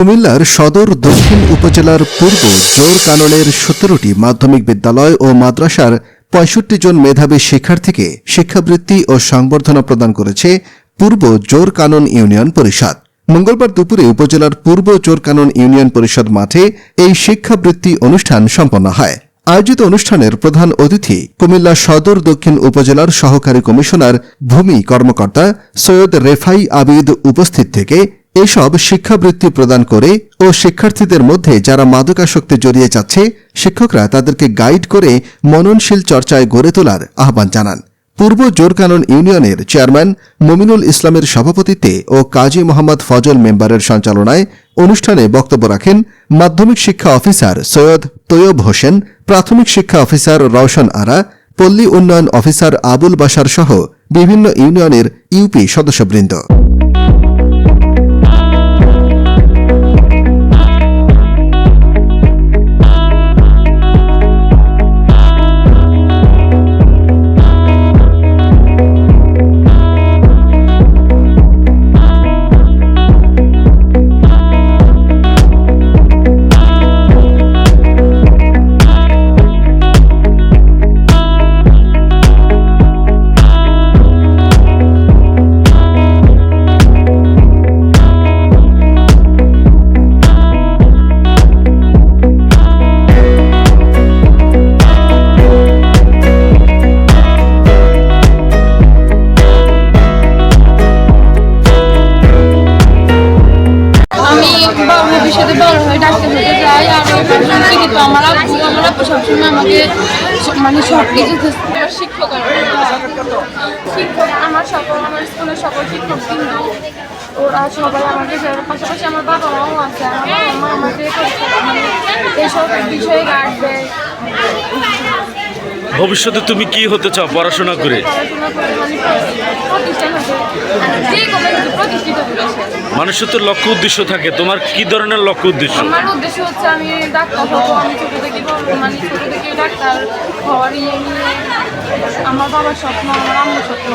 কুমিল্লার সদর দক্ষিণ উপজেলার পূর্ব জোর কাননের 17টি মাধ্যমিক বিদ্যালয় ও মাদ্রাসার ৬৫ জন মেধাবী শিক্ষার্থীকে শিক্ষাবৃত্তি ও সংবর্ধনা প্রদান করেছে পূর্ব জোর কানন ইউনিয়ন পরিষদ। মঙ্গলবার দুপুরে উপজেলার পূর্ব জোর কানন ইউনিয়ন পরিষদ মাঠে এই শিক্ষাবৃত্তি অনুষ্ঠান সম্পন্ন হয়। আয়োজিত অনুষ্ঠানের প্রধান অতিথি কুমিল্লা সদর দক্ষিণ উপজেলার সহকারী কমিশনার ভূমি কর্মকর্তা সৈয়দ রেফাই আবিদ উপস্থিত থেকে এসব শিক্ষাবৃত্তি প্রদান করে ও শিক্ষার্থীদের মধ্যে যারা মাদকাসক্তে জড়িয়ে যাচ্ছে শিক্ষকরা তাদেরকে গাইড করে মননশীল চর্চায় গড়ে তোলার আহ্বান জানান। পূর্ব জোরকানন ইউনিয়নের চেয়ারম্যান মমিনুল ইসলামের সভাপতিত্বে ও কাজী মোহাম্মদ ফজল মেম্বারের সঞ্চালনায় অনুষ্ঠানে বক্তব্য রাখেন মাধ্যমিক শিক্ষা অফিসার সৈয়দ তৈয়ব হোসেন, প্রাথমিক শিক্ষা অফিসার রওশন আরা, পল্লী উন্নয়ন অফিসার আবুল বাশার সহ বিভিন্ন ইউনিয়নের ইউপি সদস্যবৃন্দ। ভবিষ্যতে বড় হয়ে ডাক্তার হতে চাই। আর কিন্তু আমার আব্বু সবসময় আমাকে সব কিছু শিক্ষক আমার স্কুলের সকল শিক্ষক কিন্তু ওরা সবাই আমাকে পাশাপাশি আমার বাবা মাও আছে। আমার মা আমাকে এইসব বিষয়ে গার্ড দেয়। ভবিষ্যতে তুমি কি হতে চাও পড়াশোনা করে? মানুষের তো লক্ষ্য উদ্দেশ্য থাকে, তোমার কি ধরনের লক্ষ্য উদ্দেশ্য? আমার উদ্দেশ্য হচ্ছে আমি ডাক্তার হবো। আমি ছোট থেকে ডাক্তার হওয়ার নিয়ে আমার বাবার স্বপ্ন, আমার আম্মুর স্বপ্ন।